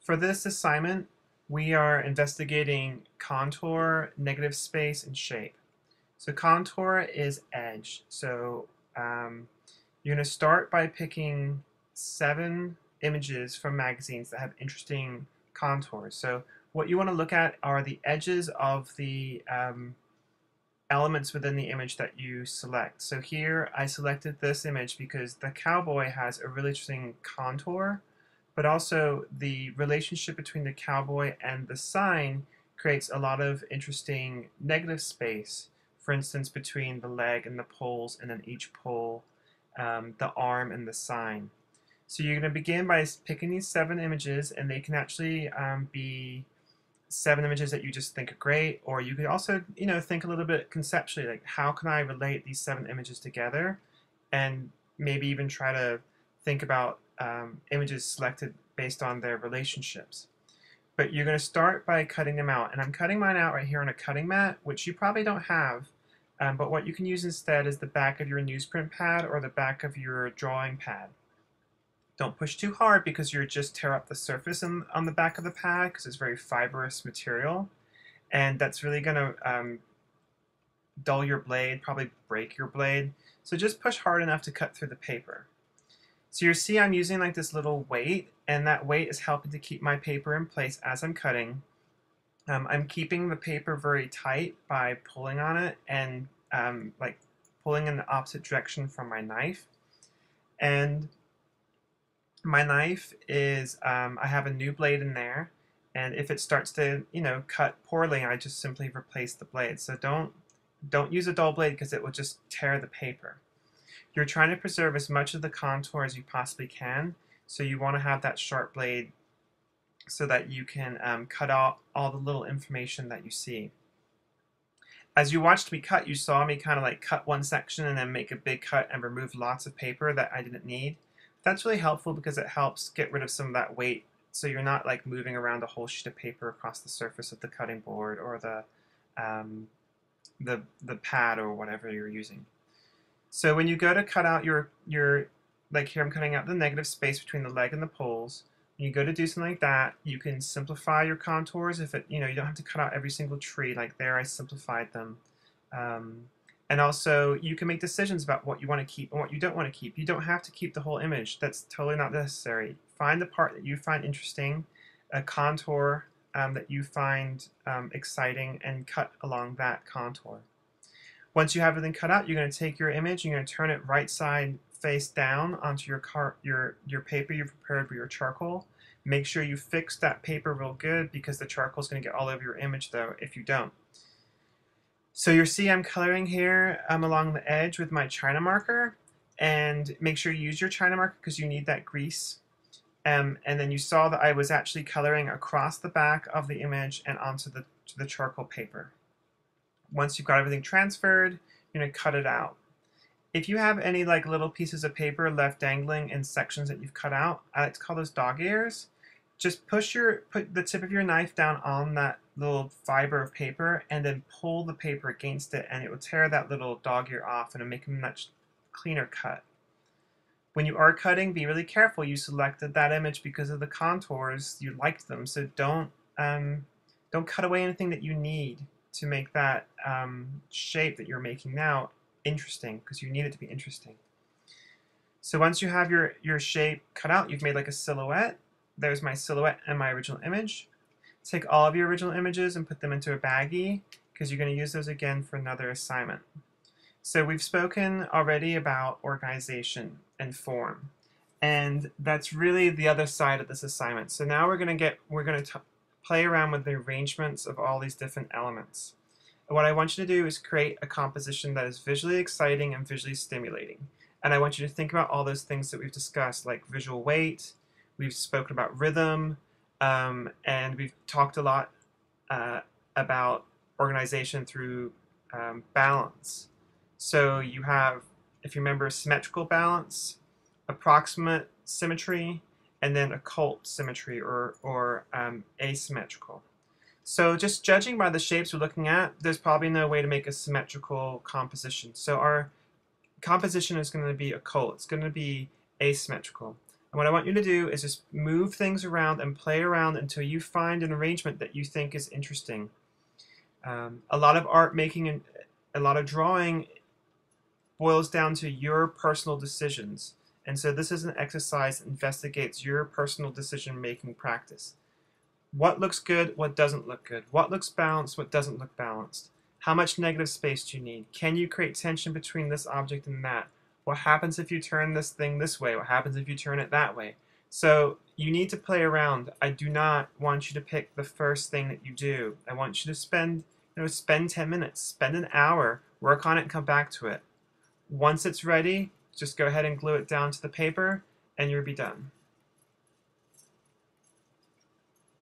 For this assignment, we are investigating contour, negative space, and shape. So contour is edge. So you're going to start by picking 7 images from magazines that have interesting contours. So what you want to look at are the edges of the elements within the image that you select. So here I selected this image because the cowboy has a really interesting contour, but also the relationship between the cowboy and the sign creates a lot of interesting negative space. For instance, between the leg and the poles, and then each pole, the arm and the sign. So you're going to begin by picking these 7 images, and they can actually be 7 images that you just think are great, or you could also, think a little bit conceptually, like how can I relate these 7 images together, and maybe even try to think about images selected based on their relationships. But you're going to start by cutting them out, and I'm cutting mine out right here on a cutting mat, which you probably don't have, but what you can use instead is the back of your newsprint pad or the back of your drawing pad. Don't push too hard because you'll just tear up the surface on the back of the pad because it's very fibrous material, and that's really going to dull your blade, probably break your blade. So just push hard enough to cut through the paper. So you see I'm using like this little weight, and that weight is helping to keep my paper in place as I'm cutting. I'm keeping the paper very tight by pulling on it and like pulling in the opposite direction from my knife. And my knife is, I have a new blade in there, and if it starts to, cut poorly, I just simply replace the blade. So don't use a dull blade because it will just tear the paper. You're trying to preserve as much of the contour as you possibly can, so you want to have that sharp blade so that you can cut out all the little information that you see. As you watched me cut, you saw me kind of like cut one section and then make a big cut and remove lots of paper that I didn't need. That's really helpful because it helps get rid of some of that weight, so you're not like moving around a whole sheet of paper across the surface of the cutting board or the pad or whatever you're using. So when you go to cut out your like here I'm cutting out the negative space between the leg and the poles. When you go to do something like that, you can simplify your contours. If it, you don't have to cut out every single tree. Like there, I simplified them. And also, you can make decisions about what you want to keep and what you don't want to keep. You don't have to keep the whole image. That's totally not necessary. Find the part that you find interesting, a contour that you find exciting, and cut along that contour. Once you have everything cut out, you're going to take your image, you're going to turn it right side face down onto your paper you've prepared with your charcoal. Make sure you fix that paper real good because the charcoal is going to get all over your image though if you don't. So you see I'm coloring here along the edge with my China marker, and make sure you use your China marker because you need that grease. And then you saw that I was actually coloring across the back of the image and onto the charcoal paper. Once you've got everything transferred, you're going to cut it out. If you have any like little pieces of paper left dangling in sections that you've cut out, I like to call those dog ears. Just put the tip of your knife down on that little fiber of paper and then pull the paper against it, and it will tear that little dog ear off and it'll make a much cleaner cut. When you are cutting, be really careful. You selected that image because of the contours. You liked them, so don't cut away anything that you need to make that shape that you're making now interesting, because you need it to be interesting. So once you have your shape cut out, you've made like a silhouette. There's my silhouette and my original image. Take all of your original images and put them into a baggie because you're going to use those again for another assignment. So we've spoken already about organization and form, and that's really the other side of this assignment. So now we're going to play around with the arrangements of all these different elements. And what I want you to do is create a composition that is visually exciting and visually stimulating. And I want you to think about all those things that we've discussed, like visual weight. We've spoken about rhythm, and we've talked a lot about organization through balance. So you have, if you remember, symmetrical balance, approximate symmetry, and then occult symmetry or asymmetrical. So just judging by the shapes we're looking at, there's probably no way to make a symmetrical composition. So our composition is going to be occult. It's going to be asymmetrical. And what I want you to do is just move things around and play around until you find an arrangement that you think is interesting. A lot of art making and a lot of drawing boils down to your personal decisions. And so this is an exercise that investigates your personal decision-making practice. What looks good, what doesn't look good? What looks balanced, what doesn't look balanced? How much negative space do you need? Can you create tension between this object and that? What happens if you turn this thing this way? What happens if you turn it that way? So you need to play around. I do not want you to pick the first thing that you do. I want you to spend 10 minutes, spend an hour, work on it, and come back to it. Once it's ready, just go ahead and glue it down to the paper, and you'll be done.